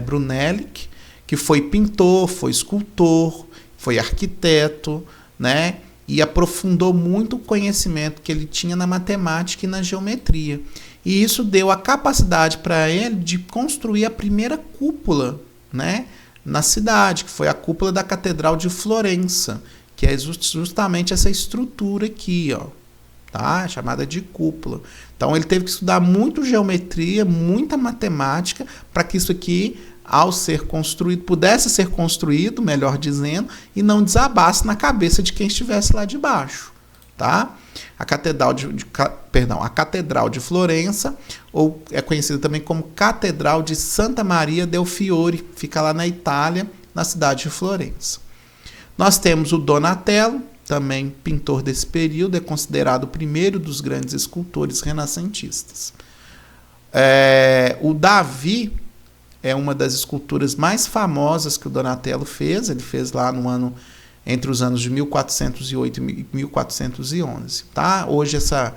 Brunelleschi, que foi pintor, foi escultor, foi arquiteto, né? E aprofundou muito o conhecimento que ele tinha na matemática e na geometria. E isso deu a capacidade para ele de construir a primeira cúpula, né, na cidade, que foi a cúpula da Catedral de Florença, que é justamente essa estrutura aqui, ó, tá? Chamada de cúpula. Então ele teve que estudar muito geometria, muita matemática, para que isso aqui, ao ser construído, pudesse ser construído, melhor dizendo, e não desabasse na cabeça de quem estivesse lá de baixo, tá? A Catedral de Florença, ou é conhecida também como Catedral de Santa Maria del Fiore, fica lá na Itália, na cidade de Florença. Nós temos o Donatello, também pintor desse período, é considerado o primeiro dos grandes escultores renascentistas. O Davi é uma das esculturas mais famosas que o Donatello fez. Ele fez lá entre os anos de 1408 e 1411. Tá? Hoje essa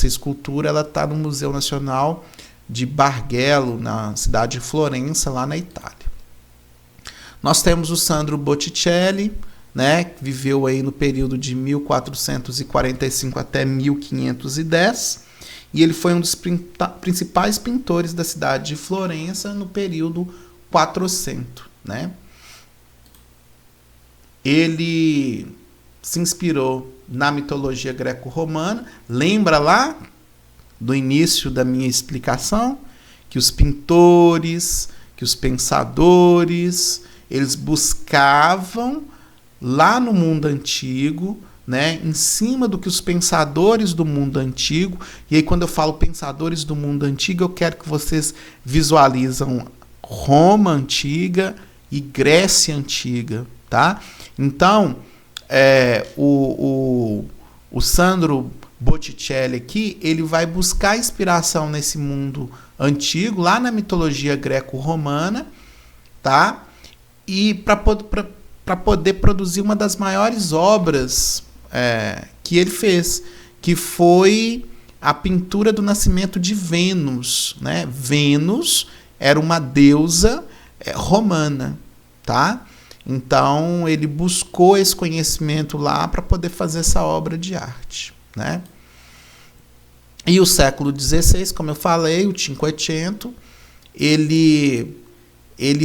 escultura está no Museu Nacional de Bargello, na cidade de Florença, lá na Itália. Nós temos o Sandro Botticelli, né, que viveu aí no período de 1445 até 1510, e ele foi um dos principais pintores da cidade de Florença no período 400, né? Ele se inspirou na mitologia greco-romana. Lembra lá do início da minha explicação que os pintores, que os pensadores, eles buscavam lá no mundo antigo, né, em cima do que os pensadores do mundo antigo, e aí quando eu falo pensadores do mundo antigo, eu quero que vocês visualizam Roma antiga e Grécia antiga, tá? Então, o Sandro Botticelli aqui, ele vai buscar inspiração nesse mundo antigo, lá na mitologia greco-romana, tá? E para poder produzir uma das maiores obras que ele fez, que foi a pintura do nascimento de Vênus, né? Vênus era uma deusa romana, tá? Então ele buscou esse conhecimento lá para poder fazer essa obra de arte, né? E o século XVI, como eu falei, o Cinquecento, ele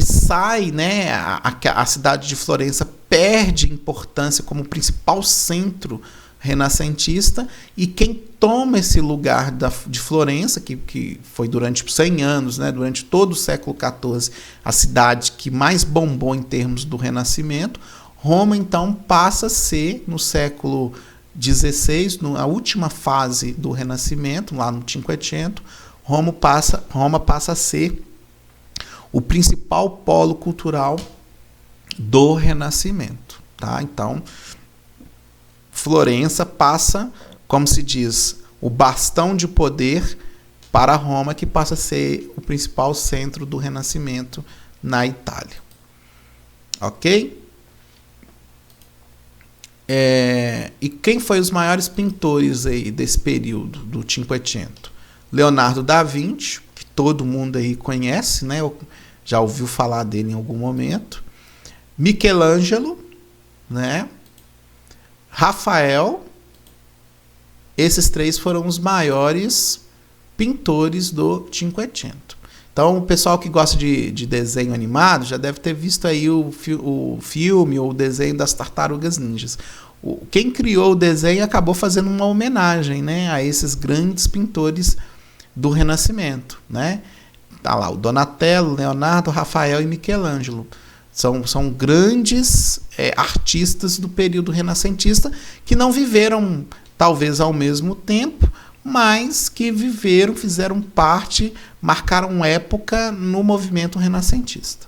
sai, né? A cidade de Florença perde importância como principal centro renascentista, e quem toma esse lugar de Florença, que foi durante 100 anos, né, durante todo o século XIV, a cidade que mais bombou em termos do Renascimento, Roma, então, passa a ser, no século XVI, na última fase do Renascimento, lá no Cinquecento, Roma passa a ser o principal polo cultural do Renascimento, tá? Então, Florença passa, como se diz, o bastão de poder para Roma, que passa a ser o principal centro do Renascimento na Itália. Ok? E quem foi os maiores pintores aí desse período do Cinquecento? Leonardo da Vinci, que todo mundo aí conhece, né? Já ouviu falar dele em algum momento. Michelangelo, né? Rafael. Esses três foram os maiores pintores do Cinquecento. Então, o pessoal que gosta de desenho animado já deve ter visto aí o filme ou o desenho das Tartarugas Ninjas. Quem criou o desenho acabou fazendo uma homenagem, né, a esses grandes pintores do Renascimento, né? Tá lá o Donatello, Leonardo, Rafael e Michelangelo. São grandes artistas do período renascentista que não viveram, talvez, ao mesmo tempo, mas que viveram, fizeram parte, marcaram época no movimento renascentista.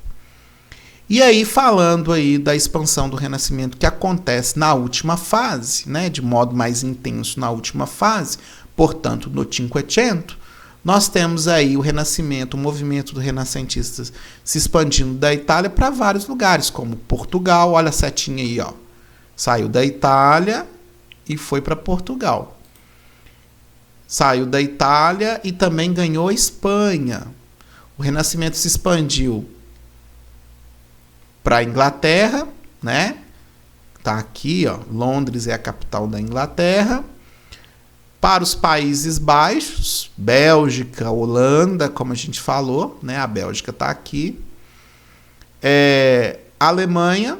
E aí, falando aí da expansão do Renascimento que acontece na última fase, né, de modo mais intenso na última fase, portanto, no Cinquecento, nós temos aí o Renascimento, o movimento do renascentistas se expandindo da Itália para vários lugares, como Portugal. Olha a setinha aí, ó. Saiu da Itália e foi para Portugal. Saiu da Itália e também ganhou a Espanha. O Renascimento se expandiu para a Inglaterra, né? Tá aqui, ó. Londres é a capital da Inglaterra. Para os Países Baixos, Bélgica, Holanda, como a gente falou, né? A Bélgica está aqui. A Alemanha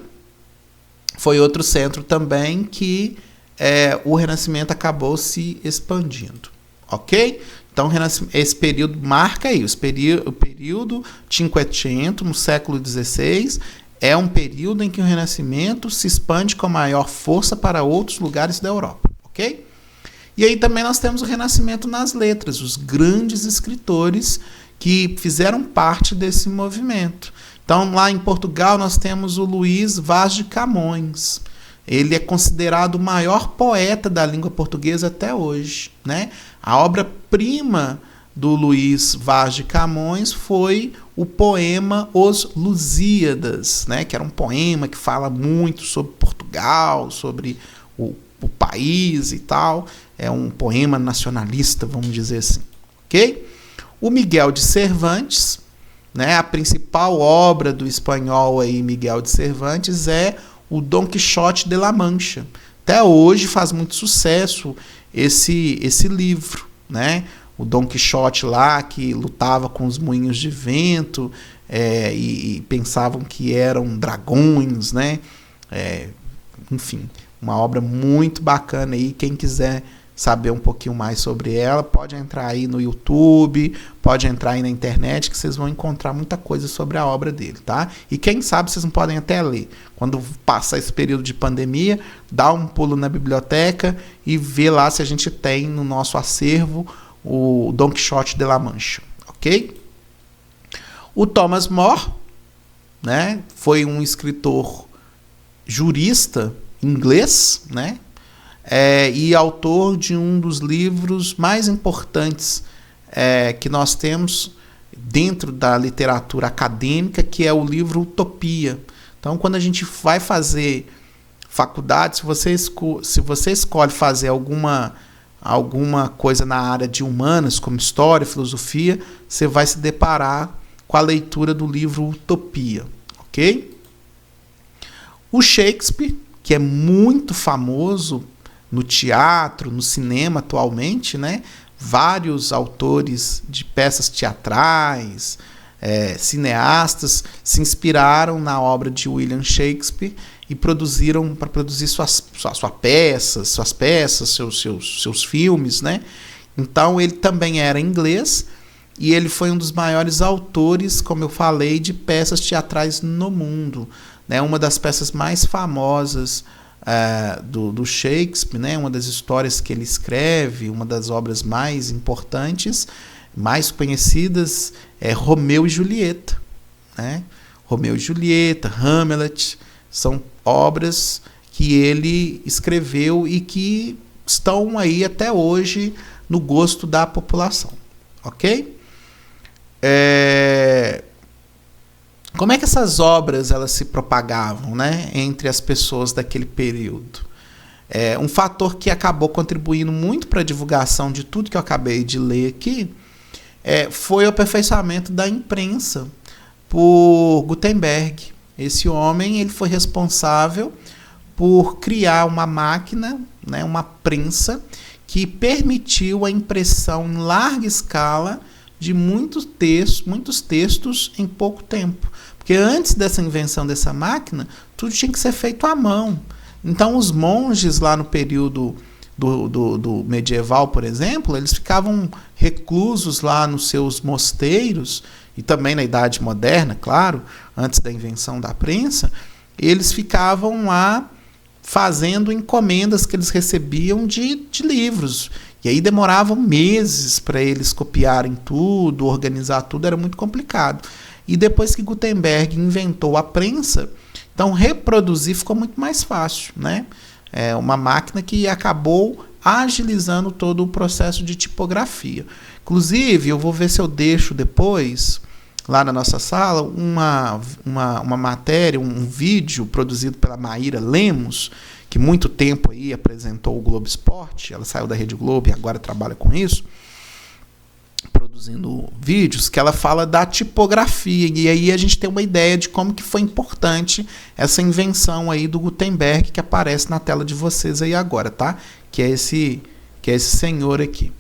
foi outro centro também que o Renascimento acabou se expandindo, ok? Então, esse período marca aí, o período Cinquecento, no século XVI, é um período em que o Renascimento se expande com maior força para outros lugares da Europa, ok? E aí também nós temos o Renascimento nas letras, os grandes escritores que fizeram parte desse movimento. Então, lá em Portugal, nós temos o Luís Vaz de Camões. Ele é considerado o maior poeta da língua portuguesa até hoje, né? A obra-prima do Luís Vaz de Camões foi o poema Os Lusíadas, né? Que era um poema que fala muito sobre Portugal, sobre o país e tal. É um poema nacionalista, vamos dizer assim, ok? O Miguel de Cervantes, né, a principal obra do espanhol aí, Miguel de Cervantes, é o Dom Quixote de La Mancha. Até hoje faz muito sucesso esse livro, né? O Dom Quixote lá, que lutava com os moinhos de vento, e pensavam que eram dragões, né? Enfim, uma obra muito bacana aí. Quem quiser saber um pouquinho mais sobre ela, pode entrar aí no YouTube, pode entrar aí na internet, que vocês vão encontrar muita coisa sobre a obra dele, tá? E quem sabe vocês não podem até ler. Quando passar esse período de pandemia, dá um pulo na biblioteca e vê lá se a gente tem no nosso acervo o Dom Quixote de La Mancha, ok? O Thomas More, né, foi um escritor jurista inglês, né? E autor de um dos livros mais importantes que nós temos dentro da literatura acadêmica, que é o livro Utopia. Então, quando a gente vai fazer faculdade, se você escolhe fazer alguma coisa na área de humanas, como história, filosofia, você vai se deparar com a leitura do livro Utopia, ok? O Shakespeare, que é muito famoso no teatro, no cinema atualmente, né? Vários autores de peças teatrais, cineastas, se inspiraram na obra de William Shakespeare e produziram para produzir suas peças, seus filmes, né? Então ele também era inglês e ele foi um dos maiores autores, como eu falei, de peças teatrais no mundo, né? Uma das peças mais famosas do Shakespeare, né? Uma das histórias que ele escreve, uma das obras mais importantes, mais conhecidas, é Romeu e Julieta, né? Romeu e Julieta, Hamlet, são obras que ele escreveu e que estão aí até hoje no gosto da população, ok? Como é que essas obras elas se propagavam, né, entre as pessoas daquele período? Um fator que acabou contribuindo muito para a divulgação de tudo que eu acabei de ler aqui foi o aperfeiçoamento da imprensa por Gutenberg. Esse homem ele foi responsável por criar uma máquina, né, uma prensa, que permitiu a impressão em larga escala de muitos textos em pouco tempo. Porque antes dessa invenção dessa máquina, tudo tinha que ser feito à mão. Então, os monges lá no período do medieval, por exemplo, eles ficavam reclusos lá nos seus mosteiros, e também na Idade Moderna, claro, antes da invenção da prensa, eles ficavam lá fazendo encomendas que eles recebiam de livros. E aí demoravam meses para eles copiarem tudo, organizar tudo, era muito complicado. E depois que Gutenberg inventou a prensa, então reproduzir ficou muito mais fácil, né? É uma máquina que acabou agilizando todo o processo de tipografia. Inclusive, eu vou ver se eu deixo depois, lá na nossa sala, uma matéria, um vídeo produzido pela Maíra Lemos, que muito tempo aí apresentou o Globo Esporte. Ela saiu da Rede Globo e agora trabalha com isso, produzindo vídeos, que ela fala da tipografia, e aí a gente tem uma ideia de como que foi importante essa invenção aí do Gutenberg, que aparece na tela de vocês aí agora, tá? Que é esse senhor aqui.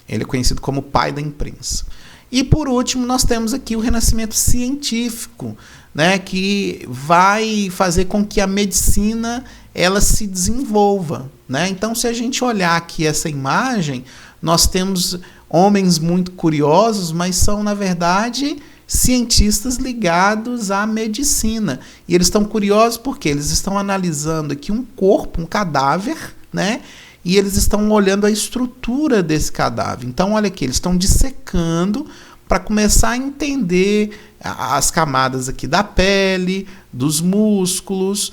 Ele é conhecido como o pai da imprensa. E por último, nós temos aqui o renascimento científico, né, que vai fazer com que a medicina ela se desenvolva, né? Então, se a gente olhar aqui essa imagem, nós temos homens muito curiosos, mas são, na verdade, cientistas ligados à medicina. E eles estão curiosos porque eles estão analisando aqui um corpo, um cadáver, né? E eles estão olhando a estrutura desse cadáver. Então, olha aqui, eles estão dissecando para começar a entender as camadas aqui da pele, dos músculos,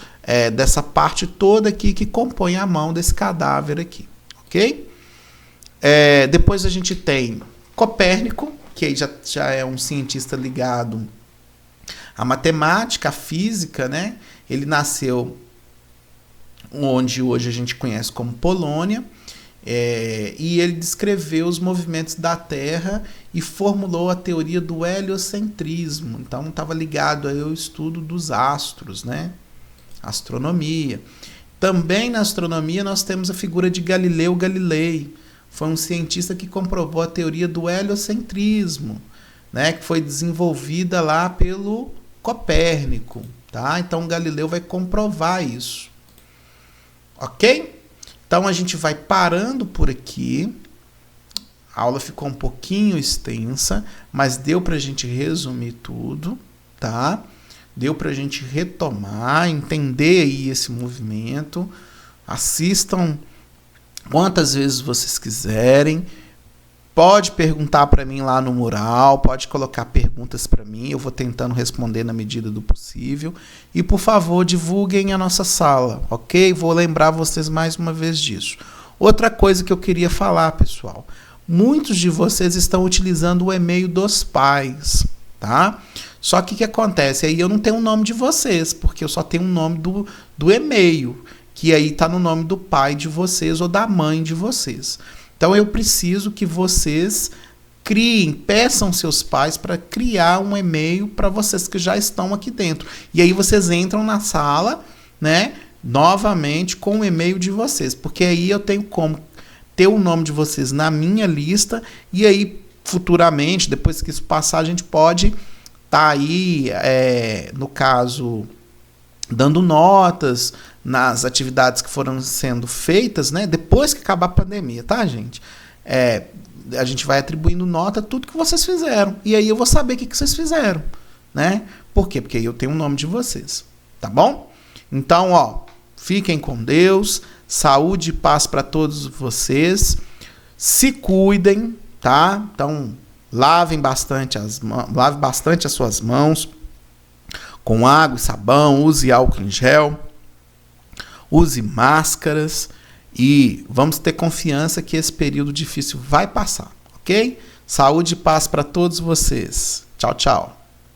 dessa parte toda aqui que compõe a mão desse cadáver aqui, ok? Depois a gente tem Copérnico, que aí já é um cientista ligado à matemática, à física, né? Ele nasceu onde hoje a gente conhece como Polônia, E ele descreveu os movimentos da Terra e formulou a teoria do heliocentrismo. Então estava ligado aí ao estudo dos astros, né? Astronomia. Também na astronomia nós temos a figura de Galileu Galilei. Foi um cientista que comprovou a teoria do heliocentrismo, né? Que foi desenvolvida lá pelo Copérnico. Tá? Então Galileu vai comprovar isso. Ok? Então a gente vai parando por aqui. A aula ficou um pouquinho extensa, mas deu para a gente resumir tudo, tá? Deu para a gente retomar, entender aí esse movimento. Assistam quantas vezes vocês quiserem. Pode perguntar para mim lá no mural, pode colocar perguntas para mim, eu vou tentando responder na medida do possível. E, por favor, divulguem a nossa sala, ok? Vou lembrar vocês mais uma vez disso. Outra coisa que eu queria falar, pessoal. Muitos de vocês estão utilizando o e-mail dos pais, tá? Só que o que acontece? Aí eu não tenho o nome de vocês, porque eu só tenho o nome do e-mail, que aí está no nome do pai de vocês ou da mãe de vocês. Então eu preciso que vocês peçam seus pais para criar um e-mail para vocês que já estão aqui dentro. E aí vocês entram na sala, né, novamente com o e-mail de vocês, porque aí eu tenho como ter o nome de vocês na minha lista e aí futuramente, depois que isso passar, a gente pode estar aí, no caso, dando notas nas atividades que foram sendo feitas, né? Depois que acabar a pandemia, tá, gente? A gente vai atribuindo nota a tudo que vocês fizeram. E aí eu vou saber o que vocês fizeram, né? Por quê? Porque aí eu tenho o nome de vocês, tá bom? Então, ó, fiquem com Deus, saúde e paz para todos vocês. Se cuidem, tá? Então, lave bastante as suas mãos com água e sabão, use álcool em gel, use máscaras e vamos ter confiança que esse período difícil vai passar, ok? Saúde e paz para todos vocês. Tchau, tchau.